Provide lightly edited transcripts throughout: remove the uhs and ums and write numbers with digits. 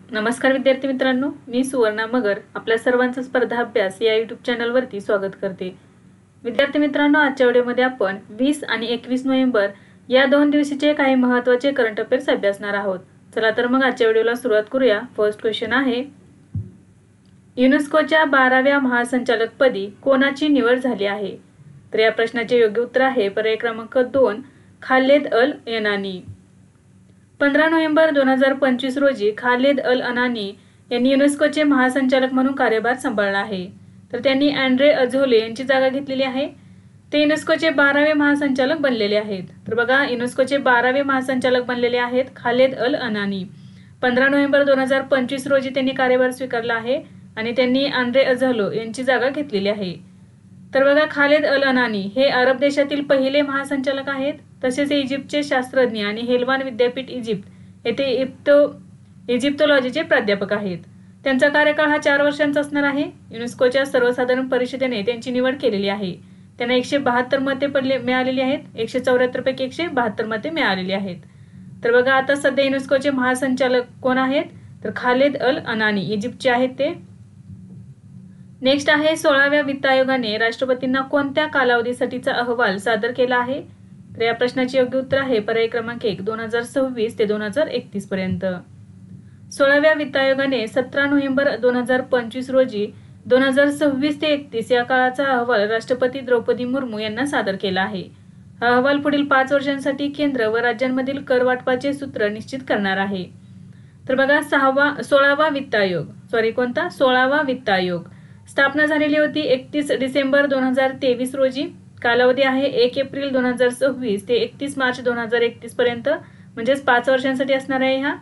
नमस्कार विद्यार्थी मित्रांनो, मी सुवर्णा मगर आपल्या सर्वांचा स्पर्धा अभ्यास या यूट्यूब चॅनलवरती स्वागत करते। विद्यार्थी मित्रांनो, आजच्या व्हिडिओमध्ये आपण 20 आणि 21 नोव्हेंबर या 2 दिवसाचे काही महत्त्वाचे करंट अफेअर्स अभ्यासणार आहोत। चला तर मग आजच्या व्हिडिओला सुरुवात करूया। फर्स्ट क्वेश्चन आहे, युनेस्कोच्या 12व्या महासंचालकपदी कोणाची निवड झाली आहे? तर या प्रश्नाचे योग्य उत्तर आहे पर्याय क्रमांक 2 खालेद अल यनानी। 15 नोव्हेंबर 2025 रोजी खालेद अल अनानी यांनी युनेस्कोचे महासंचालक म्हणून कार्यभार सांभाळला आहे। तर त्यांनी अँड्रे अझोले यांची जागा घेतलेली आहे। ते युनेस्कोचे 12वे महासंचालक बनलेले आहेत। तर बघा, युनेस्कोचे 12वे महासंचालक बनलेले आहेत खालेद अल अनानी। 15 नोव्हेंबर 2025 रोजी त्यांनी कार्यभार स्वीकारला आहे आणि त्यांनी अँड्रे अझोले यांची जागा घेतलेली आहे। तर बघा, खालेद अल अनानी हे अरब देशातील पहिले महासंचालक आहेत। तसेच इजिप्तचे शास्त्रज्ञ आणि हेलवान विद्यापीठ इजिप्त येथे इजिप्तोलॉजीचे प्राध्यापक आहेत। त्यांचा कार्यकाळ हा 4 वर्षांचा असणार आहे। युनेस्कोच्या सर्वसाधारण परिषदेने त्यांची निवड केलेली आहे। त्यांना 172 मते मिळालेली आहेत। 174 पैकी 172 मते मिळालेली आहेत। तर बघा, आता सध्या युनेस्कोचे महासंचालक कोण आहेत? तर खालेद अल अनानी इजिप्तचे आहेत ते। नेक्स्ट आहे, 16व्या वित्त आयोगाने राष्ट्रपतींना कोणत्या कालावधीसाठीचा अहवाल सादर केला आहे? तर या प्रश्नाचे योग्य उत्तर आहे पर्याय क्रमांक 1 2026 ते 2031 पर्यंत। 16व्या वित्त आयोगाने 17 नोव्हेंबर 2025 रोजी 2026 ते 31 या काळाचा अहवाल राष्ट्रपती द्रौपदी मुर्मू यांना सादर केला आहे। हा अहवाल पुढील 5 वर्षांसाठी केंद्र व राज्यांमधील कर वाटपाचे सूत्र निश्चित करणार आहे। तर बघा, 16वा वित्त आयोग कोणता? 16वा वित्त आयोग स्थापना झालेली होती 31 डिसेंबर 2023 रोजी। कालावधी आहे 1 एप्रिल 2026 ते 31 मार्च 2031 पर्यंत, म्हणजेच 5 वर्षांसाठी असणार आहे। हा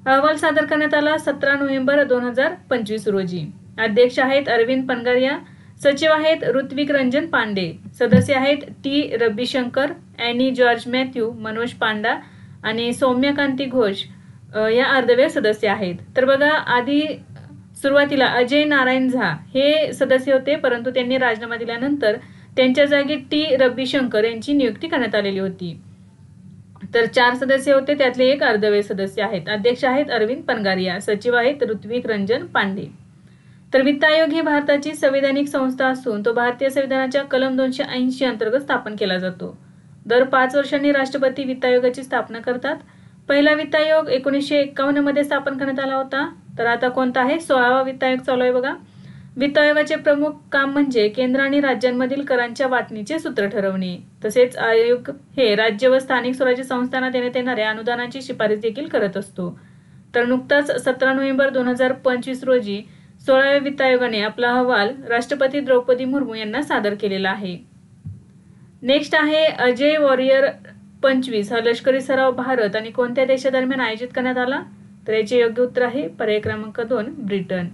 अहवाल सादर करण्यात आला 17 नोव्हेंबर 2025 रोजी। अध्यक्ष आहेत अरविंद पनगारिया, सचिव आहेत ऋत्विक रंजन पांडे, सदस्य आहेत T Ravishankar, any George Matthew, Manoj Panda आणि सौम्यकांती घोष या अर्धवेळ सदस्य आहेत। तर बघा, आधी सुरुवातीला अजय नारायण झा हे सदस्य होते, परंतु त्यांनी राजीनामा दिल्यानंतर त्यांच्या जागी टी रविशंकर यांची नियुक्ती करण्यात आलेली होती। तर 4 सदस्य होते, त्यातले एक अर्धवेळ सदस्य आहेत। अध्यक्ष आहेत अरविंद पनगारिया, सचिव आहेत ऋत्विक रंजन पांडे। तर वित्त आयोग ही भारताची संवैधानिक संस्था असून तो भारतीय संविधानाच्या कलम 280 अंतर्गत स्थापन केला जातो। दर 5 वर्षांनी राष्ट्रपती वित्त आयोगाची स्थापना करतात। पहिला वित्त आयोग 1951 मध्ये स्थापन करण्यात आला होता। तर आता कोणता आहे? 16वा वित्त आयोग चालू आहे बघा। वित्त आयोगाचे प्रमुख काम म्हणजे केंद्र आणि राज्यांमधील करांच्या वाटणीचे सूत्र ठरवणे। तसेच आयोग हे राज्य व स्थानिक स्वराज्य संस्थांना देण्यात येणाऱ्या अनुदानाची शिफारस देखील करत असतो। तर नुकताच 17 नोव्हेंबर 2025 रोजी 16व्या वित्त आयोगाने आपला अहवाल राष्ट्रपती द्रौपदी मुर्मू यांना सादर केलेला आहे। नेक्स्ट आहे, अजय वॉरियर 25 हा लष्करी सराव भारत आणि कोणत्या देशादरम्यान आयोजित करण्यात आला? तर याचे योग्य उत्तर आहे पर्याय क्रमांक 2 ब्रिटन।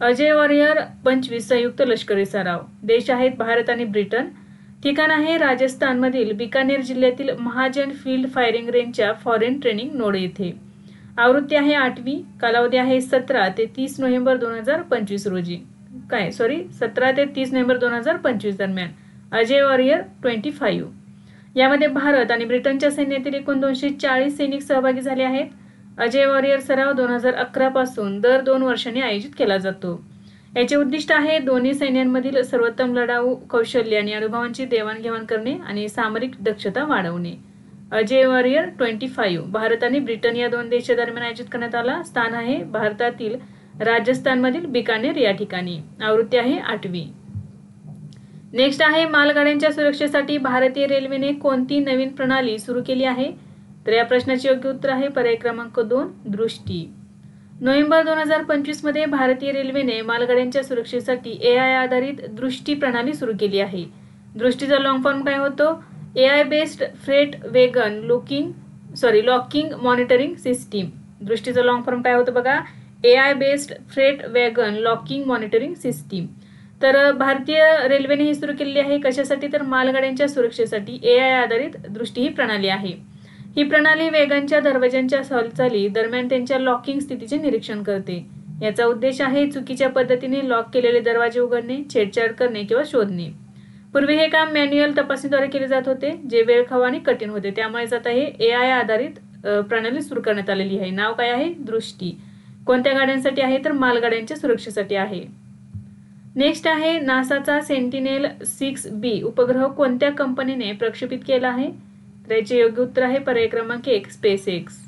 अजय वॉरियर 25 संयुक्त लष्करी सराव, देश आहेत भारत आणि ब्रिटन, ठिकाण आहे राजस्थान मधील बिकानेर जिल्ह्यातील महाजन फील्ड फायरिंग रेंजच्या फॉरेन ट्रेनिंग नोड येथे। आवृत्ती आहे 8वी, कालावधी आहे 17 ते 30 नोव्हेंबर 2025 रोजी। 17 ते 30 नोव्हेंबर 2025 दरम्यान अजय वॉरियर 25 यामध्ये भारत आणि ब्रिटनच्या सैन्यातील एकूण 240 सैनिक सहभागी झाले आहेत। अजय वॉरियर सराव 2011 पासून दर 2 वर्षांनी आयोजित केला जातो। याचे उद्दिष्ट आहे दोन्ही सैन्यांमधील सर्वोत्तम लढाऊ कौशल्य आणि अनुभवांची देवाणघेवाण करणे आणि सामरिक दक्षता वाढवणे। अजय वॉरियर 25 भारत आणि ब्रिटन या 2 देशांदरम्यान आयोजित करण्यात आला। स्थान आहे भारतातील राजस्थानमधील बिकानेर या ठिकाणी। आवृत्ती आहे 8वी। नेक्स्ट आहे, मालगाड्यांच्या सुरक्षेसाठी भारतीय रेल्वेने कोणती नवीन प्रणाली सुरू केली आहे? तर या प्रश्नाचे योग्य उत्तर आहे पर्याय क्रमांक 2 दृष्टी। नोव्हेंबर 2025 मध्ये भारतीय रेल्वेने मालगाड्यांच्या सुरक्षेसाठी AI आधारित दृष्टी प्रणाली सुरू केली आहे। दृष्टीचा लॉंग फॉर्म काय होतो? AI based freight wagon locking monitoring system. दृष्टीचा लॉंग फॉर्म काय होतं बघा? AI based freight wagon locking monitoring system. तर भारतीय रेल्वेने ही सुरू केलेली आहे कशासाठी? तर मालगाड्यांच्या सुरक्षेसाठी AI आधारित दृष्टी ही प्रणाली आहे। ही प्रणाली वेगांच्या दरवाजांच्या हालचाली दरम्यान त्यांच्या लॉकिंग स्थितीचे निरीक्षण करते। याचा उद्देश आहे चुकीच्या पद्धतीने लॉक केलेले दरवाजे उघडणे, छेडछाड करणे किंवा शोधणे। पूर्वी हे काम मॅन्युअल तपासणीद्वारे केले जात होते, जे वेळखाऊ आणि कठीण होते। त्यामुळे आता हे AI आधारित प्रणाली सुरू करण्यात आलेली आहे। नाव काय आहे? दृष्टी। कोणत्या गाड्यांसाठी आहे तर मालगाड्यांच्या सुरक्षेसाठी आहे. नेक्स्ट आहे नासाचा सेंटिनेल-6B उपग्रह कोणत्या कंपनीने प्रक्षेपित केला आहे? तर याचे योग्य उत्तर आहे पर्याय क्रमांक 1 SpaceX.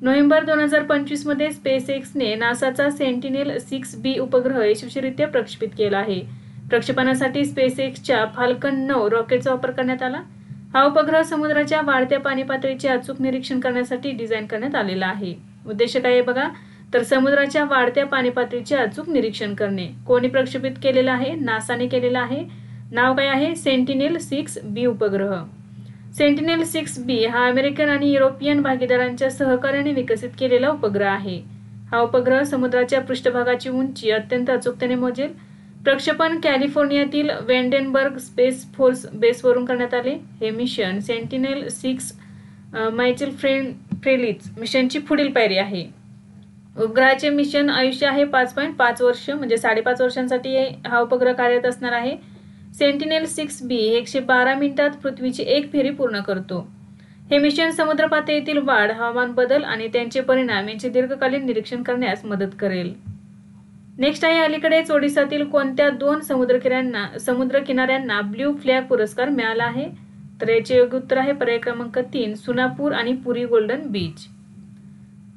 नोव्हेंबर 2025 मध्ये SpaceXने नासाचा सेंटिनेल-6B उपग्रह यशस्वीरित्या प्रक्षेपित केला आहे. प्रक्षेपणासाठी SpaceXच्या फाल्कन 9 रॉकेटचा वापर करण्यात आला. हा उपग्रह समुद्राच्या वाढत्या पाणी पातळीचे अचूक निरीक्षण करण्यासाठी डिझाईन करण्यात आलेला आहे. उद्देश काय आहे बघा, तर समुद्राच्या वाढत्या पाणी पातळीचे अचूक निरीक्षण करणे. कोणी प्रक्षेपित केलेला आहे? नासाने केलेला आहे. नाव काय आहे? सेंटिनेल-6B उपग्रह. सेंटिनेल-6B हा अमेरिकन आणि युरोपियन भागीदारांच्या सहकार्याने विकसित केलेला उपग्रह आहे. हा उपग्रह समुद्राच्या पृष्ठभागाची उंची अत्यंत अचूकतेने मोजेल. प्रक्षेपण कॅलिफोर्नियातील वेंडेनबर्ग स्पेस फोर्स बेसवरून करण्यात आले. हे मिशन सेंटिनेल-6 मायचेल फ्रेलिच मिशनची पुढील पायरी आहे. उपग्रहाचे मिशन आयुष्य आहे 5.5 वर्ष, म्हणजे 5.5 वर्षांसाठी हा उपग्रह कार्यरत असणार आहे. सेंटिनेल-6B 112 मिनिटात पृथ्वीची एक फेरी पूर्ण करतो. हे मिशन समुद्र पातळीतील वाढ, हवामान बदल आणि त्यांचे परिणाम यांचे दीर्घकालीन निरीक्षण करण्यास मदत करेल. नेक्स्ट आहे अलीकडेच ओडिसातील कोणत्या 2 समुद्रकिनाऱ्यांना ब्ल्यू फ्लॅग पुरस्कार मिळाला आहे? तर याचे योग्य उत्तर आहे पर्याय क्रमांक 3 सुनापूर आणि पुरी गोल्डन बीच.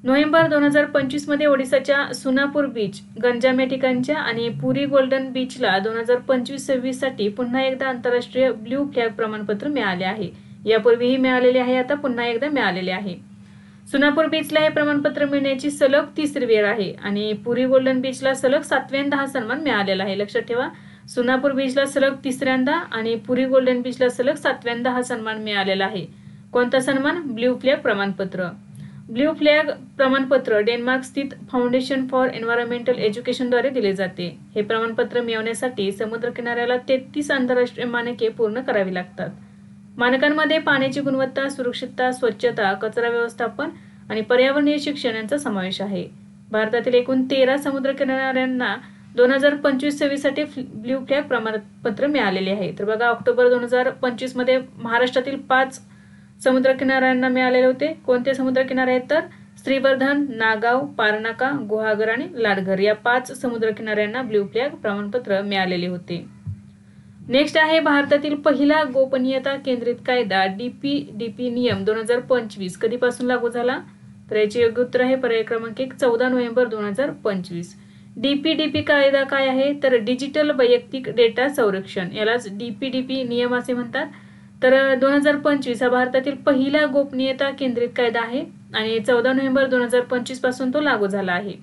नोव्हेंबर 2025 मध्ये ओडिसाच्या सुनापूर बीच, गंजाम या ठिकाणच्या आणि पुरी गोल्डन बीचला 2025-26 साठी पुन्हा एकदा आंतरराष्ट्रीय ब्ल्यू फ्लॅग प्रमाणपत्र मिळाले आहे. यापूर्वीही मिळालेले आहे, आता पुन्हा एकदा मिळालेले आहे. सुनापूर बीचला हे प्रमाणपत्र मिळण्याची सलग 3री वेळ आहे आणि पुरी गोल्डन बीचला सलग 7व्यांदा हा सन्मान मिळालेला आहे. लक्षात ठेवा, सुनापूर बीचला सलग 3ऱ्यांदा आणि पुरी गोल्डन बीचला सलग 7व्यांदा हा सन्मान मिळालेला आहे. कोणता सन्मान? ब्ल्यू फ्लॅग प्रमाणपत्र. ब्ल्यू फ्लॅग प्रमाणपत्र डेन्मार्क स्थित फाउंडेशन फॉर एन्व्हायरमेंटल एज्युकेशनद्वारे दिले जाते. हे प्रमाणपत्र मिळवण्यासाठी समुद्रकिनाऱ्याला 33 आंतरराष्ट्रीय मानके पूर्ण करावी लागतात. मानकांमध्ये पाण्याची गुणवत्ता, सुरक्षितता, स्वच्छता, कचरा व्यवस्थापन आणि पर्यावरणीय शिक्षण यांचा समावेश आहे. भारतातील एकूण 13 समुद्रकिनाऱ्यांना 2025-26 साठी ब्ल्यू फ्लॅग प्रमाणपत्र मिळालेले आहे. तर बघा, ऑक्टोबर 2025 मध्ये महाराष्ट्रातील 5 समुद्रकिनाऱ्यांना मिळालेले होते. कोणते समुद्रकिनारे आहेत तर श्रीवर्धन, नागाव, पारनाका, गुहागर आणि लाडघर या 5 समुद्रकिनाऱ्यांना ब्ल्यू फ्लॅग प्रमाणपत्र मिळालेले होते. नेक्स्ट आहे भारतातील पहिला गोपनीयता केंद्रित कायदा DPDP नियम 2025 कधीपासून लागू झाला? तर याचे योग्य उत्तर आहे पर्याय क्रमांक 1 14 नोव्हेंबर 2025. DPDP कायदा काय आहे तर डिजिटल वैयक्तिक डेटा संरक्षण, यालाच DPDP नियम असे म्हणतात. तर 2025 हा भारतातील पहिला गोपनीयता केंद्रित कायदा आहे आणि 14 नोव्हेंबर 2025 पासून तो लागू झाला आहे.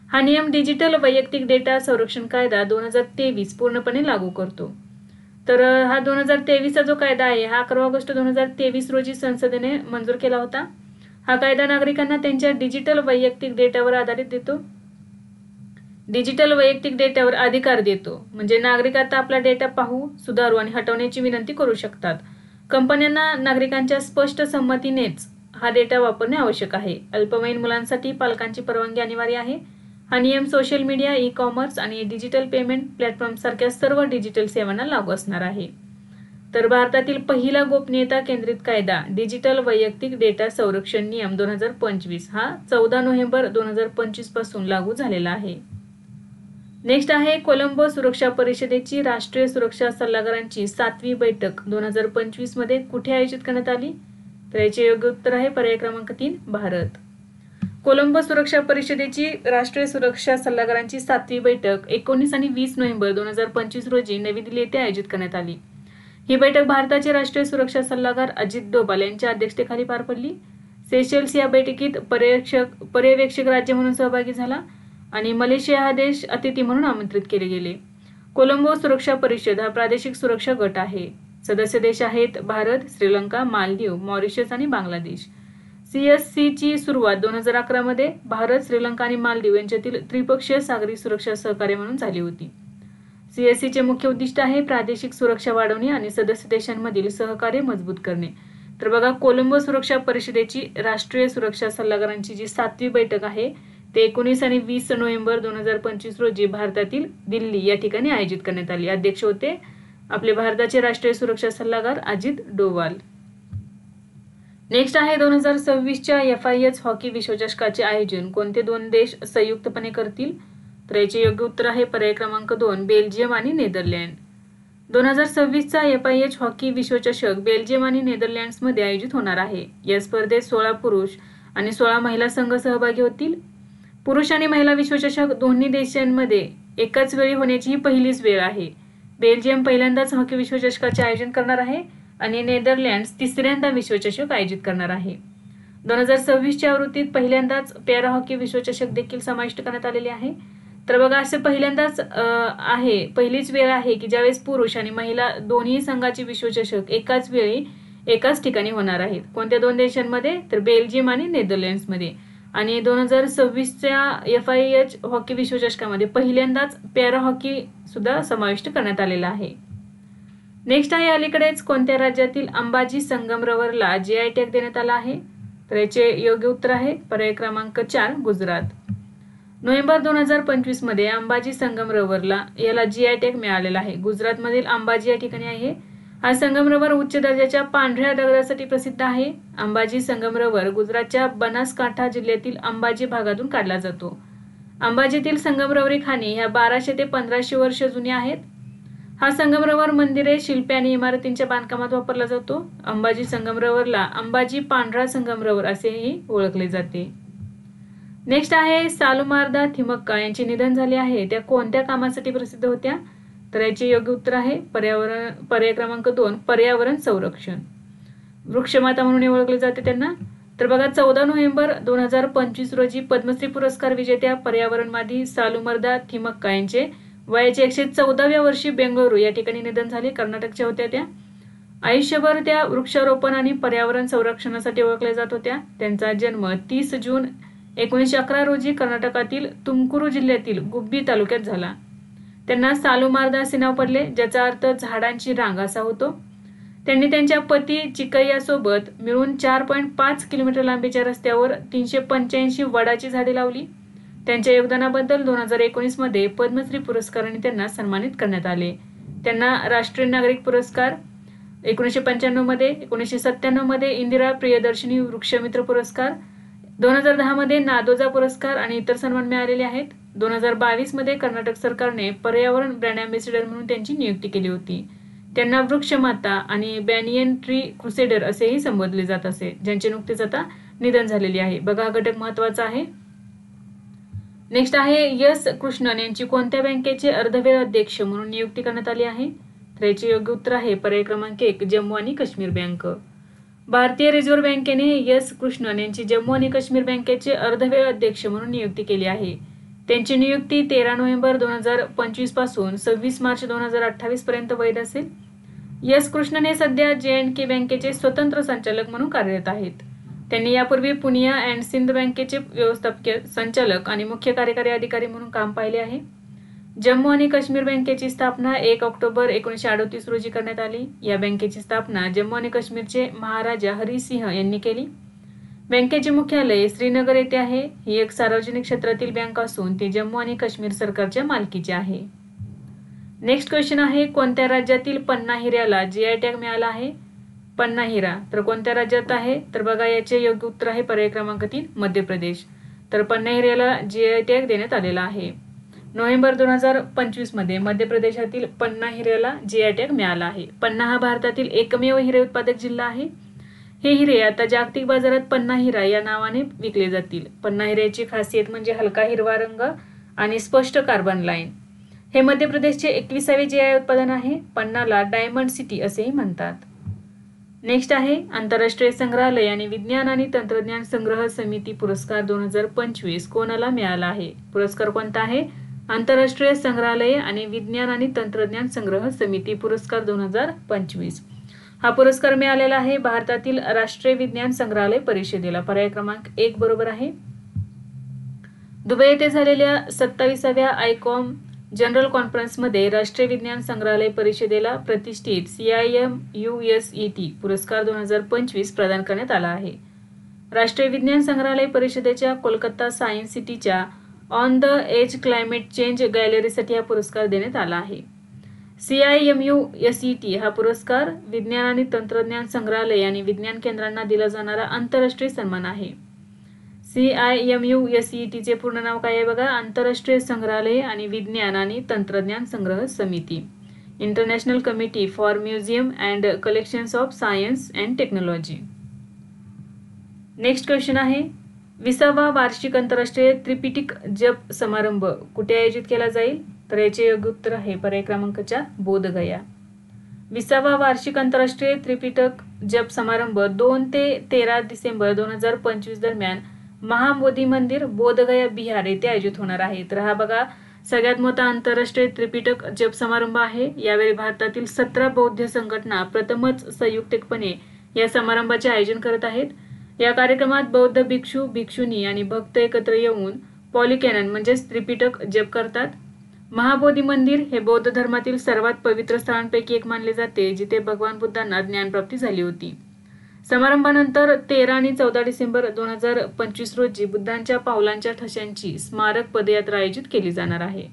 हा नियम डिजिटल वैयक्तिक डेटा संरक्षण कायदा 2023 पूर्णपणे लागू करतो. तर हा 2023चा जो कायदा आहे हा 11 ऑगस्ट 2023 रोजी संसदेने मंजूर केला होता. हा कायदा नागरिकांना त्यांच्या डिजिटल वैयक्तिक डेटावर आधारित देतो. डिजिटल वैयक्तिक डेटावर अधिकार देतो, म्हणजे नागरिक आता आपला डेटा पाहू, सुधारू आणि हटवण्याची विनंती करू शकतात. कंपन्यांना नागरिकांच्या स्पष्ट संमतीनेच हा डेटा वापरणे आवश्यक आहे. अल्पवयीन मुलांसाठी पालकांची परवानगी अनिवार्य आहे. हा नियम सोशल मीडिया, ई-कॉमर्स आणि डिजिटल पेमेंट प्लॅटफॉर्म सारख्या सर्व डिजिटल सेवांना लागू असणार आहे. तर भारतातील पहिला गोपनीयता केंद्रित कायदा डिजिटल वैयक्तिक डेटा संरक्षण नियम 2025 हा 14 नोव्हेंबर 2025 पासून लागू झालेला आहे. नेक्स्ट आहे कोलंबो सुरक्षा परिषदेची राष्ट्रीय सुरक्षा सल्लागारांची 7वी बैठक 2025 मध्ये कुठे आयोजित करण्यात आली? तर याचे योग्य उत्तर आहे पर्याय क्रमांक 3 भारत. कोलंबो सुरक्षा परिषदेची राष्ट्रीय सुरक्षा सल्लागारांची 7वी बैठक 19 आणि 20 नोव्हेंबर 2025 रोजी नवी दिल्ली येथे आयोजित करण्यात आली. ही बैठक भारताचे राष्ट्रीय सुरक्षा सल्लागार अजित डोभाल यांच्या अध्यक्षतेखाली पार पडली. सेशेल्स या बैठकीत पर्यवेक्षक राज्य म्हणून सहभागी झाला आणि मलेशिया हा देश अतिथी म्हणून आमंत्रित केले गेले. कोलंबो सुरक्षा परिषद हा प्रादेशिक सुरक्षा गट आहे. सदस्य देश आहेत भारत, श्रीलंका, मालदीव, मॉरिशस आणि बांगलादेश. CSC ची सुरुवात 2011 मध्ये भारत, श्रीलंका आणि मालदीव यांच्यातील त्रिपक्षीय सागरी सुरक्षा सहकार्य म्हणून झाली होती. CSC चे मुख्य उद्दिष्ट आहे प्रादेशिक सुरक्षा वाढवणे आणि सदस्य देशांमधील सहकार्य मजबूत करणे. तर बघा, कोलंबो सुरक्षा परिषदेची राष्ट्रीय सुरक्षा सल्लागारांची जी 7वी बैठक आहे ते 19 आणि 20 नोव्हेंबर 2025 रोजी भारतातील दिल्ली या ठिकाणी आयोजित करण्यात आली. अध्यक्ष होते आपले भारताचे राष्ट्रीय सुरक्षा सल्लागार अजित डोवाल. नेक्स्ट आहे 2026च्या FIH हॉकी विश्वचषकाचे आयोजन कोणते दोन देश संयुक्तपणे करतील? तर याचे योग्य उत्तर आहे पर्याय क्रमांक 2 बेल्जियम आणि नेदरलँड. 2026चा FIH हॉकी विश्वचषक बेल्जियम आणि नेदरलँड्समध्ये आयोजित होणार आहे. या स्पर्धेत 16 पुरुष आणि 16 महिला संघ सहभागी होतील. पुरुष आणि महिला विश्वचषक दोन्ही देशांमध्ये एकाच वेळी होण्याची ही पहिलीच वेळ आहे. बेल्जियम पहिल्यांदाच हॉकी विश्वचषकाचे आयोजन करणार आहे आणि नेदरलँड्स तिसऱ्यांदा विश्वचषक आयोजित करणार आहे. 2026च्या आवृत्तीत पहिल्यांदाच पॅरा हॉकी विश्वचषक देखील समाविष्ट करण्यात आलेले आहे. तर बघा असे पहिल्यांदाच पहिलीच वेळ आहे की ज्यावेळेस पुरुष आणि महिला दोन्ही संघाचे विश्वचषक एकाच वेळी एकाच ठिकाणी होणार आहेत. कोणत्या दोन देशांमध्ये? तर बेल्जियम आणि नेदरलँड्समध्ये. आणि 2026च्या FIH हॉकी विश्वचषकामध्ये पहिल्यांदाच पॅरा हॉकी सुद्धा समाविष्ट करण्यात आलेला आहे. नेक्स्ट आहे अलीकडेच कोणत्या राज्यातील अंबाजी संगमरवरला GI टॅग देण्यात आला आहे? तर याचे योग्य उत्तर आहे पर्याय क्रमांक 4 गुजरात. नोव्हेंबर 2025 मध्ये अंबाजी संगमरवरला याला GI टॅग मिळालेला आहे. गुजरातमधील अंबाजी या ठिकाणी आहे. हा संगमरवर उच्च दर्जाच्या पांढऱ्या दगडासाठी प्रसिद्ध आहे. अंबाजी संगमरवर गुजरातच्या बनासकांठा जिल्ह्यातील अंबाजी भागातून काढला जातो. अंबाजीतील संगमरवरी खाणी ह्या 1200 ते 1500 वर्ष जुन्या आहेत. हा संगमरवर मंदिरे, शिल्पे आणि इमारतींच्या बांधकामात वापरला जातो. अंबाजी संगमरवरला अंबाजी पांढरा संगमरवर असेही ओळखले जाते. नेक्स्ट आहे सालुमारदा थिमक्का यांचे निधन झाले आहे. त्या कोणत्या कामासाठी प्रसिद्ध होत्या? तर याचे योग्य उत्तर आहे पर्याय क्रमांक 2 पर्यावरण संरक्षण. वृक्षमाता म्हणून ओळखले जाते त्यांना. तर बघा 14 नोव्हेंबर 2025 रोजी पद्मश्री पुरस्कार विजेत्या पर्यावरणवादी सालुमरदा थिमक्का यांचे वयाच्या 114व्या वर्षी बेंगळुरू या ठिकाणी निधन झाले. कर्नाटकच्या होत्या त्या. आयुष्यभर त्या वृक्षारोपण आणि पर्यावरण संरक्षणासाठी ओळखल्या जात होत्या. त्यांचा जन्म 30 जून 1911 रोजी कर्नाटकातील तुमकुरू जिल्ह्यातील गुब्बी तालुक्यात झाला. त्यांना सालुमारदा असे नाव पडले ज्याचा अर्थ झाडांची रांग असा होतो. त्यांनी त्यांच्या पती चिकय्यासोबत मिळून 4.5 किलोमीटर लांबीच्या रस्त्यावर 385 वडाची झाडे लावली. त्यांच्या योगदानाबद्दल 2019 मध्ये पद्मश्री पुरस्काराने त्यांना सन्मानित करण्यात आले. त्यांना राष्ट्रीय नागरिक पुरस्कार 1995 मध्ये, 1997 मध्ये इंदिरा प्रियदर्शनी वृक्षमित्र पुरस्कार, 2010 मध्ये नादोजा पुरस्कार आणि इतर सन्मान मिळालेले आहेत. 2022 मध्ये कर्नाटक सरकारने पर्यावरण ब्रँड अँबॅसेडर म्हणून त्यांची नियुक्ती केली होती. त्यांना वृक्षमाता आणि बॅनियन ट्री क्रुसेडर असेही संबोधले जात असे, ज्यांचे नुकतेच आता निधन झालेले आहे. बघा हा घटक महत्वाचा आहे. नेक्स्ट आहे एस कृष्णन यांची कोणत्या बँकेचे अर्धवेळ अध्यक्ष म्हणून नियुक्ती करण्यात आली आहे? तर याचे योग्य उत्तर आहे पर्याय क्रमांक 1 जम्मू आणि काश्मीर बँक. भारतीय रिझर्व्ह बँकेने एस कृष्णन यांची जम्मू आणि काश्मीर बँकेचे अर्धवेळ अध्यक्ष म्हणून नियुक्ती केली आहे. त्यांची नियुक्ती 13 नोव्हेंबर 2025 पासून 26 मार्च 2028 पर्यंत वैध असेल. एस कृष्णन हे सध्या J&K बँकेचे स्वतंत्र संचालक म्हणून कार्यरत आहेत. त्यांनी यापूर्वी पुनिया अँड सिंध बँकेचे व्यवस्थापकीय संचालक आणि मुख्य कार्यकारी अधिकारी म्हणून काम पाहिले आहे. जम्मू आणि काश्मीर बँकेची स्थापना 1 ऑक्टोबर 1938 रोजी करण्यात आली. या बँकेची स्थापना जम्मू आणि काश्मीरचे महाराजा हरी सिंह यांनी केली. बँकेचे मुख्यालय श्रीनगर येथे आहे. ही एक सार्वजनिक क्षेत्रातील बँक असून ती जम्मू आणि काश्मीर सरकारच्या मालकीची आहे. नेक्स्ट क्वेश्चन आहे कोणत्या राज्यातील पन्ना हिऱ्याला GI टॅग मिळाला आहे? पन्ना हिरा तर कोणत्या राज्यात आहे? तर बघा याचे योग्य उत्तर आहे पर्याय क्रमांक 3 मध्य प्रदेश. तर पन्ना हिऱ्याला GI टॅग देण्यात आलेला आहे. नोव्हेंबर 2025 मध्ये मध्य प्रदेशातील पन्ना हिऱ्याला GI टॅग मिळाला आहे. पन्ना हा भारतातील एकमेव हिरे उत्पादक जिल्हा आहे. हे हिरे आता जागतिक बाजारात पन्ना हिरा या नावाने विकले जातील. पन्ना हिऱ्याची खासियत म्हणजे हलका हिरवा रंग आणि स्पष्ट कार्बन लाईन. हे मध्य प्रदेशचे 21वे GI उत्पादन आहे. पन्नाला डायमंड सिटी असेही म्हणतात. नेक्स्ट आहे आंतरराष्ट्रीय संग्रहालय आणि विज्ञान आणि तंत्रज्ञान संग्रह समिती पुरस्कार 2025 कोणाला मिळाला आहे? पुरस्कार कोणता आहे? आंतरराष्ट्रीय संग्रहालय आणि विज्ञान आणि तंत्रज्ञान संग्रह समिती पुरस्कार 2025. हा पुरस्कार मिळालेला आहे भारतातील राष्ट्रीय विज्ञान संग्रहालय परिषदेला. पर्याय क्रमांक 1 बरोबर आहे. दुबई येथे झालेल्या 27व्या आयकॉम जनरल कॉन्फरन्समध्ये राष्ट्रीय विज्ञान संग्रहालय परिषदेला प्रतिष्ठित CIMUSET पुरस्कार 2025 प्रदान करण्यात आला आहे. राष्ट्रीय विज्ञान संग्रहालय परिषदेच्या कोलकाता सायन्स सिटीच्या on the edge climate change गॅलरीसाठी हा पुरस्कार देण्यात आला आहे. CIMU-SET हा पुरस्कार विज्ञान आणि तंत्रज्ञान संग्रहालय आणि विज्ञान केंद्रांना दिला जाणारा आंतरराष्ट्रीय सन्मान आहे. CIMU-SET चे पूर्ण नाव काय आहे बघा, आंतरराष्ट्रीय संग्रहालय आणि विज्ञान आणि तंत्रज्ञान संग्रह समिती, international committee for museum and collections of science and technology. Next question आहे, 20वा वार्षिक आंतरराष्ट्रीय त्रिपिटक जप समारंभ कुठे आयोजित केला जाईल? तर याचे योग्य उत्तर आहे पर्याय क्रमांक 4 बोधगया. 20वा वार्षिक आंतरराष्ट्रीय त्रिपिटक जप समारंभ 2 ते 13 डिसेंबर 2025 दरम्यान महाबोधी मंदिर बोधगया बिहार येथे आयोजित होणार आहे. तर हा बघा सगळ्यात मोठा आंतरराष्ट्रीय त्रिपिटक जप समारंभ आहे. यावेळी भारतातील 17 बौद्ध संघटना प्रथमच संयुक्तपणे या समारंभाचे आयोजन करत आहेत. या कार्यक्रमात बौद्ध भिक्षू भिक्षुणी आणि भक्त एकत्र येऊन पॉलिकॅनन म्हणजेच त्रिपिटक जप करतात. महाबोधी मंदिर हे बौद्ध धर्मातील सर्वात पवित्र स्थळांपैकी एक मानले जाते, जिथे भगवान बुद्धांना ज्ञानप्राप्ती झाली होती. समारंभानंतर 13 आणि 14 डिसेंबर 2025 रोजी बुद्धांच्या पावलांच्या ठशांची स्मारक पदयात्रा आयोजित केली जाणार आहे.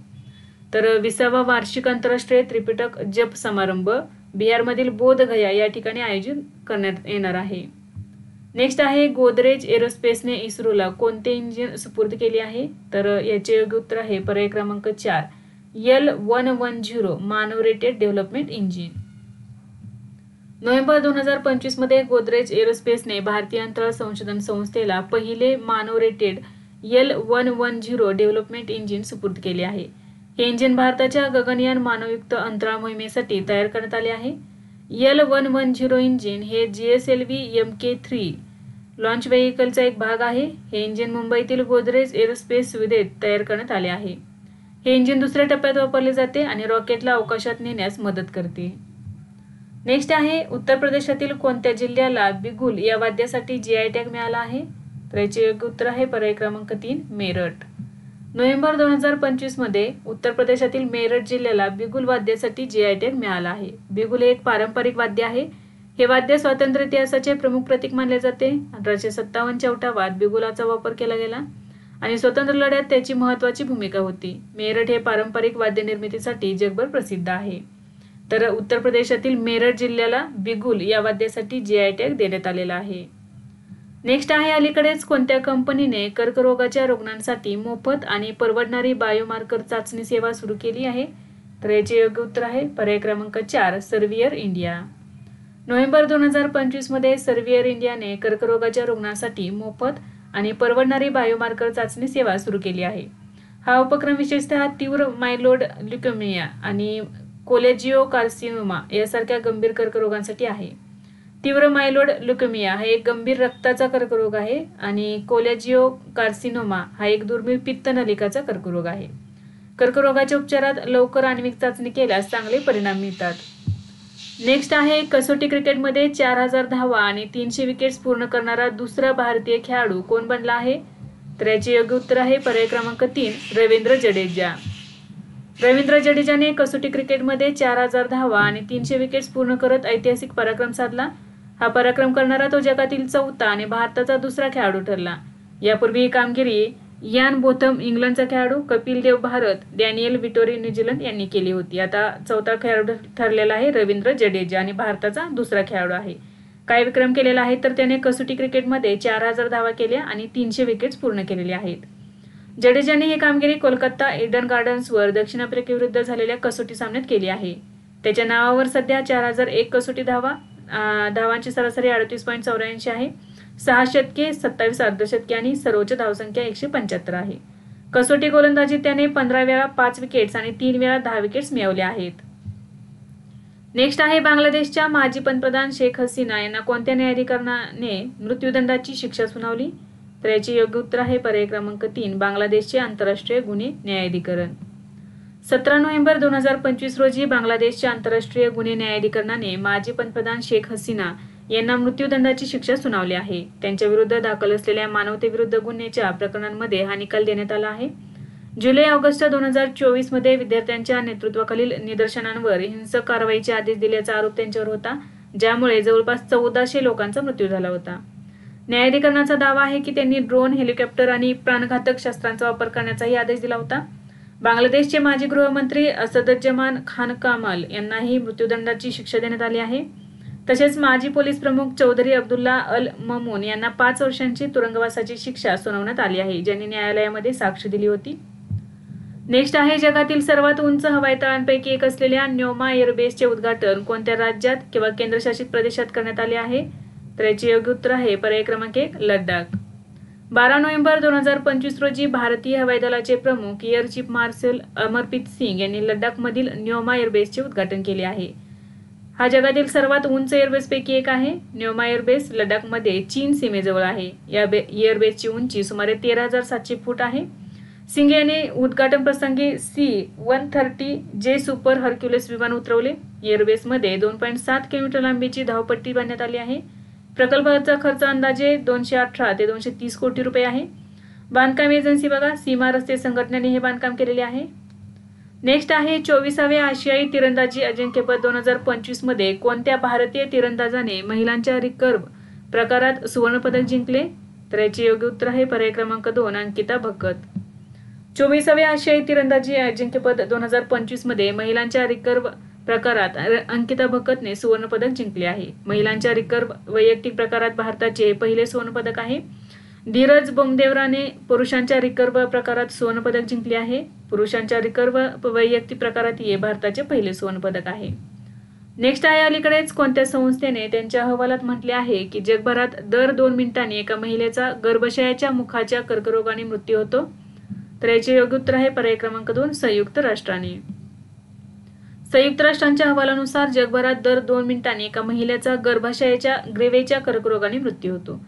तर 20वा वार्षिक आंतरराष्ट्रीय त्रिपिटक जप समारंभ बिहारमधील बोधगया या ठिकाणी आयोजित करण्यात येणार आहे. नेक्स्ट आहे, गोदरेज एरोस्पेसने इस्रोला कोणते इंजिन सुपूर्द केले आहे? तर याचे योग्य उत्तर आहे पर्याय क्रमांक 4 L110 मानव रेटेड डेव्हलपमेंट इंजिन. नोव्हेंबर 2025 मध्ये गोदरेज एरोस्पेसने भारतीय अंतराळ संशोधन संस्थेला पहिले मानव रेटेड L110 डेव्हलपमेंट इंजिन सुपूर्द केले आहे. हे इंजिन भारताच्या गगनयान मानवयुक्त अंतराळ मोहिमेसाठी तयार करण्यात आले आहे. L110 इंजिन हे GSLV Mk3 लॉन्च व्हेइकलचा एक भाग आहे. हे इंजिन मुंबईतील गोदरेज एरोस्पेस सुविधेत तयार करण्यात आले आहे. हे इंजिन दुसऱ्या टप्प्यात वापरले जाते आणि रॉकेटला अवकाशात नेण्यास मदत करते. नेक्स्ट आहे, उत्तर प्रदेशातील कोणत्या जिल्ह्याला बिगुल या वाद्यासाठी GI टॅग मिळाला आहे? तर याचे योग्य उत्तर आहे पर्याय क्रमांक 3 मेरठ. नोव्हेंबर 2025 मध्ये उत्तर प्रदेशातील मेरठ जिल्ह्याला बिगुल वाद्यासाठी GI टॅग मिळाला आहे. बिगुल हे एक पारंपरिक वाद्य आहे. हे वाद्य स्वातंत्र्य इतिहासाचे प्रमुख प्रतीक मानले जाते. 1857च्या उठावात बिगुलाचा वापर केला गेला आणि स्वतंत्र लढ्यात त्याची महत्त्वाची भूमिका होती. मेरठ हे पारंपरिक वाद्य निर्मितीसाठी जगभर प्रसिद्ध आहे. तर उत्तर प्रदेशातील मेरठ जिल्ह्याला बिगुल या वाद्यासाठी GI टॅग देण्यात आलेला आहे. नेक्स्ट आहे, अलीकडेच कोणत्या कंपनीने कर्करोगाच्या रुग्णांसाठी मोफत आणि परवडणारी बायोमार्कर चाचणी सेवा सुरू केली आहे? तर याचे योग्य उत्तर आहे पर्याय क्रमांक 4 सर्व्हियर इंडिया. नोव्हेंबर 2025 मध्ये सर्व्हियर इंडियाने कर्करोगाच्या रुग्णांसाठी मोफत आणि परवडणारी बायोमार्कर चाचणी सेवा सुरू केली आहे. हा उपक्रम विशेषतः तीव्र मायलोड ल्युकेमिया आणि कोलेजिओकार्सिनोमा यासारख्या गंभीर कर्करोगांसाठी आहे. तीव्र मायलोड ल्युकेमिया हा एक गंभीर रक्ताचा कर्करोग आहे आणि कोलेजिओकार्सिनोमा हा एक दुर्मिळ पित्त नलिकाचा कर्करोग आहे. कर्करोगाच्या उपचारात लवकर आण्विक चाचणी केल्यास चांगले परिणाम मिळतात. नेक्स्ट आहे, कसोटी क्रिकेटमध्ये 4000 धावा आणि 300 विकेट्स पूर्ण करणारा दुसरा भारतीय खेळाडू कोण बनला आहे? तर याचे योग्य उत्तर आहे पर्याय क्रमांक 3 रवींद्र जडेजा. रवींद्र जडेजाने कसोटी क्रिकेटमध्ये 4000 धावा आणि 300 विकेट्स पूर्ण करत ऐतिहासिक पराक्रम साधला. हा पराक्रम करणारा तो जगातील 4था आणि भारताचा दुसरा खेळाडू ठरला. यापूर्वी ही कामगिरी यान बोथम इंग्लंडचा खेळाडू, Kapil Dev Bharat, Daniel Vettori New Zealand यांनी केली होती. आता 4था खेळाडू ठरलेला आहे रवींद्र जडेजा आणि भारताचा दुसरा खेळाडू आहे. काय विक्रम केलेला आहे तर त्याने कसोटी क्रिकेटमध्ये 4000 धावा केल्या आणि 300 विकेट्स पूर्ण केलेल्या आहेत. जडेजाने ही कामगिरी कोलकाता ईडन गार्डन्सवर दक्षिण आफ्रिकेविरुद्ध झालेल्या कसोटी सामन्यात केली आहे. त्याच्या नावावर सध्या 4001 कसोटी धावांची सरासरी 38.84 आहे. 6 शतके, 27 अर्धशतके आणि सर्वोच्च धावसंख्या 175 आहे. कसोटी गोलंदाजीत त्याने 15 वेळा 5 विकेट्स आणि 3 वेळा 10 विकेट्स मिळवल्या आहेत. नेक्स्ट आहे, बांगलादेशच्या माजी पंतप्रधान शेख हसीना यांना कोणत्या न्यायाधिकरणाने मृत्यूदंडाची शिक्षा सुनावली? तर याचे योग्य उत्तर आहे पर्याय क्रमांक 3 बांगलादेशचे आंतरराष्ट्रीय गुन्हे न्यायाधिकरण. 17 नोव्हेंबर 2025 रोजी बांगलादेशच्या आंतरराष्ट्रीय गुन्हे न्यायाधिकरणाने माजी पंतप्रधान शेख हसीना यांना मृत्यूदंडाची शिक्षा सुनावली आहे. त्यांच्या विरुद्ध दाखल असलेल्या मानवतेविरुद्ध गुन्ह्याच्या प्रकरणांमध्ये हा निकाल देण्यात आला आहे. जुलै-ऑगस्ट 2024 मध्ये विद्यार्थ्यांच्या नेतृत्वाखालील निदर्शनांवर हिंसक कारवाईचे आदेश दिल्याचा आरोप त्यांच्यावर होता, ज्यामुळे जवळपास 1400 लोकांचा मृत्यू झाला होता. न्यायाधिकरणाचा दावा आहे की त्यांनी ड्रोन, हेलिकॉप्टर आणि प्राणघातक शस्त्रांचा वापर करण्याचाही आदेश दिला होता. बांगलादेशचे माजी गृहमंत्री असदुज्जमान खान कामल यांनाही मृत्यूदंडाची शिक्षा देण्यात आली आहे. तसेच माजी पोलीस प्रमुख चौधरी अब्दुल्ला अल ममून यांना 5 वर्षांची तुरुंगवासाची शिक्षा सुनावण्यात आली आहे, ज्यांनी न्यायालयामध्ये साक्ष दिली होती. नेक्स्ट आहे जगातील सर्वात उंच हवाई तळांपैकी एक असलेल्या न्योमा एअरबेसचे उद्घाटन कोणत्या राज्यात किंवा केंद्रशासित प्रदेशात करण्यात आले आहे? तर याचे योग्य उत्तर आहे पर्याय क्रमांक 1 लडाख. 12 नोव्हेंबर 2025 रोजी भारतीय हवाई दलाचे प्रमुख air chief marshal Amarpreet Singh यांनी लडाखमधील न्योमा एअरबेसचे उद्घाटन केले आहे. हा जगातील सर्वात उंच एअरबेसपैकी एक आहे. न्योमा एअरबेस लडाखमध्ये चीन सीमेजवळ आहे. या एअरबेसची उंची सुमारे 13,700 फूट आहे. सिंग यांनी उद्घाटन प्रसंगी C-130J सुपर हर्क्युलिस विमान उतरवले. एअरबेसमध्ये 2.7 किलोमीटर लांबीची धावपट्टी बांधण्यात आली आहे. प्रकल्पाचा खर्च अंदाजे 218 ते 230 कोटी रुपये आहे. बांधकाम एजन्सी बघा सीमा रस्ते संघटनेने हे बांधकाम केलेले आहे. नेक्स्ट आहे 24वे आशियाई तिरंदाजी अजिंक्यपद 2025 मध्ये कोणत्या भारतीय तिरंदाजाने महिलांच्या रिकर्व प्रकारात सुवर्णपदक जिंकले? तर याचे योग्य उत्तर आहे पर्याय क्रमांक 2 अंकिता भक्कत. 24वे आशियाई तिरंदाजी अजिंक्यपद 2025 मध्ये महिलांच्या रिकर्व प्रकारात अंकिता भक्कतने सुवर्णपदक जिंकले आहे. महिलांच्या रिकर्व वैयक्तिक प्रकारात भारताचे हे पहिले सुवर्णपदक आहे. धीरज बोमदेवराने पुरुषांच्या रिकर्व प्रकारात सुवर्णपदक जिंकले आहे. पुरुषांच्या रिकर्व वैयक्तिक प्रकारात हे भारताचे पहिले सुवर्णपदक आहे. नेक्स्ट आहे अलीकडेच कोणत्या संस्थेने त्यांच्या अहवालात म्हटले आहे की जगभरात दर 2 मिनिटांनी एका महिलेचा गर्भाशयाच्या मुखाच्या कर्करोगाने मृत्यू होतो? तर याचे योग्य उत्तर आहे पर्याय क्रमांक 2 संयुक्त राष्ट्रांनी. संयुक्त राष्ट्रांच्या अहवालानुसार जगभरात दर 2 मिनिटांनी एका महिलेचा गर्भाशयाच्या ग्रीवेच्या कर्करोगाने मृत्यू होतो.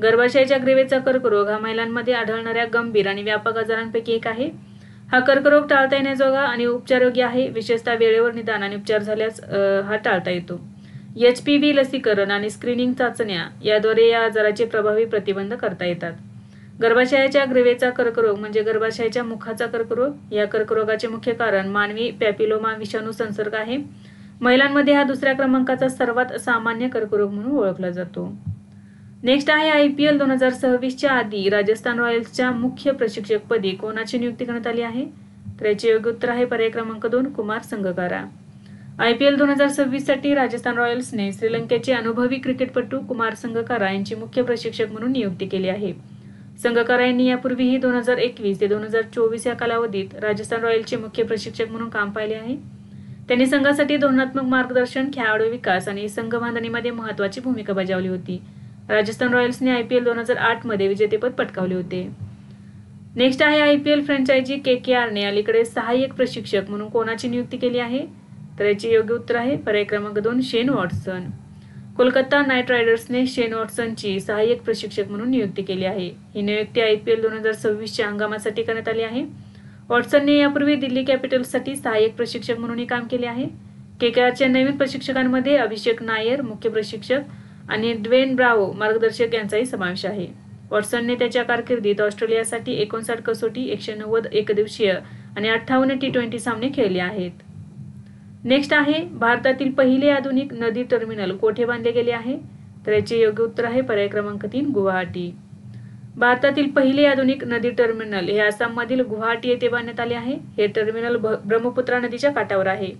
गर्भाशयाच्या ग्रीवेचा कर्करोग हा महिलांमध्ये आढळणाऱ्या गंभीर आणि व्यापक आजारांपैकी एक आहे. हा कर्करोग टाळता येण्याजोगा आणि उपचारयोग्य आहे. विशेषतः वेळेवर निदान आणि उपचार झाल्यास हा टाळता येतो. HPV लसीकरण आणि स्क्रीनिंग चाचण्या याद्वारे या आजाराचे प्रभावी प्रतिबंध करता येतात. गर्भाशयाच्या ग्रीवेचा कर्करोग म्हणजे गर्भाशयाच्या मुखाचा कर्करोग. या कर्करोगाचे मुख्य कारण मानवी पॅपिलोमा विषाणू संसर्ग आहे. महिलांमध्ये हा 2ऱ्या क्रमांकाचा सर्वात सामान्य कर्करोग म्हणून ओळखला जातो. नेक्स्ट आहे IPL 2026च्या आधी राजस्थान रॉयल्सच्या मुख्य प्रशिक्षकपदी कोणाची नियुक्ती करण्यात आली आहे? तर याचे योग्य उत्तर आहे पर्याय क्रमांक 2 कुमार संगकारा. IPL 2026 साठी राजस्थान रॉयल्सने श्रीलंकेचे अनुभवी क्रिकेटपटू कुमार संगकारा यांची मुख्य प्रशिक्षक म्हणून नियुक्ती केली आहे. संगकारा यांनी यापूर्वीही 2021 ते 2024 या कालावधीत राजस्थान रॉयल्सचे मुख्य प्रशिक्षक म्हणून काम पाहिले आहे. त्यांनी संघासाठी धोरणात्मक मार्गदर्शन, खेळाडू विकास आणि संघ बांधणीमध्ये महत्त्वाची भूमिका बजावली होती. राजस्थान रॉयल्सने IPL 2008 मध्ये विजेतेपद पटकावले होते. नेक्स्ट आहे IPL फ्रँचायझी KKRने अलीकडे सहाय्यक प्रशिक्षक म्हणून कोणाची नियुक्ती केली आहे? तर याचे योग्य उत्तर आहे पर्याय क्रमांक 2 शेन वॉटसन. कोलकाता नाईट रायडर्सने शेन वॉटसनची सहाय्यक प्रशिक्षक म्हणून नियुक्ती केली आहे. ही नियुक्ती IPL 2026च्या हंगामासाठी करण्यात आली आहे. वॉटसनने यापूर्वी दिल्ली कॅपिटल्ससाठी सहाय्यक प्रशिक्षक म्हणूनही काम केले आहे. KKRच्या नवीन प्रशिक्षकांमध्ये अभिषेक नायर मुख्य प्रशिक्षक आणि ड्वेन ब्रावो मार्गदर्शक यांचाही समावेश आहे. वॉटसनने त्याच्या कारकिर्दीत ऑस्ट्रेलियासाठी 59 कसोटी, 190 एकदिवसीय आणि 58 T20 सामने खेळले आहेत. नेक्स्ट आहे भारतातील पहिले आधुनिक नदी टर्मिनल कोठे बांधले गेले आहे? तर याचे योग्य उत्तर आहे पर्याय क्रमांक 3 गुवाहाटी. भारतातील पहिले आधुनिक नदी टर्मिनल हे आसाममधील गुवाहाटी येथे बांधण्यात आले आहे. हे टर्मिनल ब्रह्मपुत्रा नदीच्या काठावर आहे.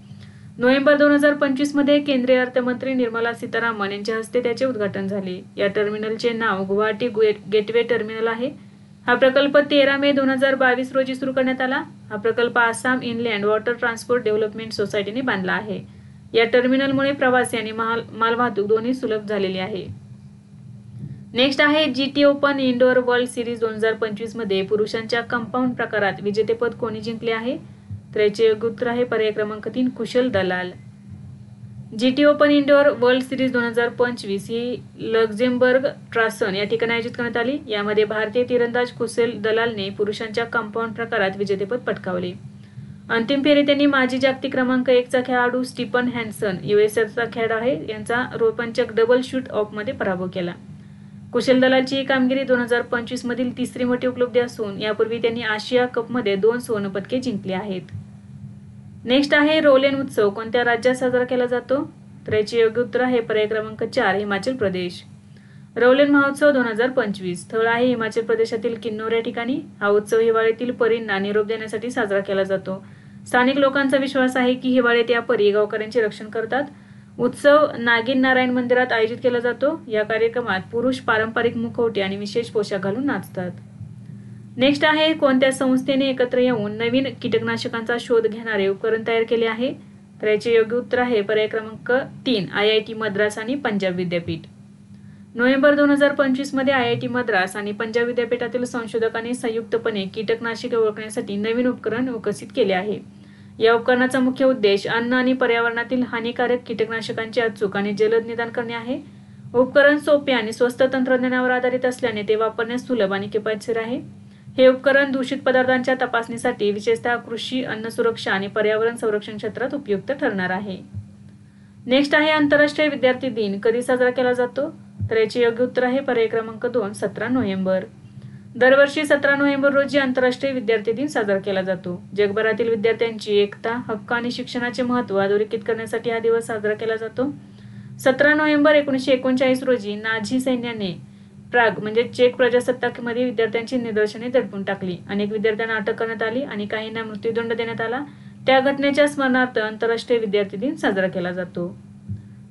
नोव्हेंबर 2025 मध्ये केंद्रीय अर्थमंत्री निर्मला सीतारामन यांच्या हस्ते त्याचे उद्घाटन झाले. या टर्मिनलचे नाव गुवाहाटी गेटवे टर्मिनल आहे. हा प्रकल्प 13 मे 2022 रोजी सुरू करण्यात आला. हा प्रकल्प Assam inland water transport development सोसायटीने बांधला आहे. या टर्मिनलमुळे प्रवासी आणि मालवाहतूक दोन्ही सुलभ झालेली आहे. नेक्स्ट आहे GT open indoor world series 2025 मध्ये पुरुषांच्या कंपाऊंड प्रकारात विजेतेपद कोणी जिंकले आहे? तर याचे योग्य उत्तर आहे पर्याय क्रमांक 3 कुशल दलाल. GT open indoor world series 2025 ही लक्झेंबर्ग ट्रासन या ठिकाणी आयोजित करण्यात आली. यामध्ये भारतीय तिरंदाज कुशल दलालने पुरुषांच्या कंपाऊंड प्रकारात विजेतेपद पटकावले. अंतिम फेरीत त्यांनी माजी जागतिक क्रमांक 1चा खेळाडू स्टीफन हॅन्सन USAचा खेळाडू आहे यांचा रोपंचक डबल शूट ऑफ मध्ये पराभव केला. कुशल दलालची ही कामगिरी 2025 मधील 3री मोठी उपलब्धी असून यापूर्वी त्यांनी आशिया कपमध्ये 2 सुवर्णपदके जिंकली आहेत. नेक्स्ट आहे रोलेन उत्सव कोणत्या राज्यात साजरा केला जातो? तर याचे योग्य उत्तर आहे पर्याय क्रमांक 4 हिमाचल प्रदेश. रवलेन महोत्सव 2025 स्थळ आहे हिमाचल प्रदेशातील किन्नौर या ठिकाणी. हा उत्सव हिवाळ्यातील परींना निरोप देण्यासाठी साजरा केला जातो. स्थानिक लोकांचा विश्वास आहे की हिवाळ्यात या परी गावकऱ्यांचे रक्षण करतात. उत्सव नागिन नारायण मंदिरात आयोजित केला जातो. या कार्यक्रमात पुरुष पारंपरिक मुखवटे आणि विशेष पोशाख घालून नाचतात. नेक्स्ट आहे कोणत्या संस्थेने एकत्र येऊन नवीन कीटकनाशकांचा शोध घेणारे उपकरण तयार केले आहे. तर याचे योग्य उत्तर आहे पर्याय क्रमांक 3 IIT मद्रास आणि पंजाब विद्यापीठ. नोव्हेंबर 2025 मध्ये IIT मद्रास आणि पंजाब विद्यापीठातील संशोधकांनी संयुक्तपणे कीटकनाशके ओळखण्यासाठी नवीन उपकरण विकसित केले आहे. या उपकरणाचा मुख्य उद्देश अन्न आणि पर्यावरणातील हानिकारक कीटकनाशकांचे अचूक आणि जलद निदान करणे आहे. उपकरण सोपे आणि स्वस्त तंत्रज्ञानावर आधारित असल्याने ते वापरण्यास सुलभ आणि किफायतशीर आहे. हे उपकरण दूषित पदार्थांच्या तपासणीसाठी विशेषतः कृषी, अन्न सुरक्षा आणि पर्यावरण संरक्षण क्षेत्रात उपयुक्त ठरणार आहे. नेक्स्ट आहे आंतरराष्ट्रीय विद्यार्थी दिन कधी साजरा केला जातो. तर याचे योग्य उत्तर आहे पर्याय क्रमांक 2 17 नोव्हेंबर. दरवर्षी 17 नोव्हेंबर रोजी आंतरराष्ट्रीय विद्यार्थी दिन साजरा केला जातो. जगभरातील विद्यार्थ्यांची एकता, हक्क आणि शिक्षणाचे महत्त्व अधोरेखित करण्यासाठी हा दिवस साजरा केला जातो. 17 नोव्हेंबर 1939 रोजी नाझी सैन्याने प्राग म्हणजे चेक प्रजासत्ताकमध्ये विद्यार्थ्यांची निदर्शने दडपून टाकली. अनेक विद्यार्थ्यांना अटक करण्यात आली आणि काहींना मृत्यूदंड देण्यात आला. त्या घटनेच्या स्मरणार्थ आंतरराष्ट्रीय विद्यार्थी दिन साजरा केला जातो.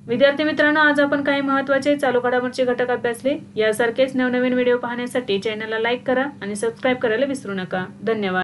विद्यार्थी मित्रांनो, आज आपण काही महत्त्वाचे चालू घडामोडीचे घटक अभ्यासले. यासारखेच नवनवीन व्हिडिओ पाहण्यासाठी चॅनलला लाईक करा आणि सबस्क्राईब करायला विसरू नका. धन्यवाद.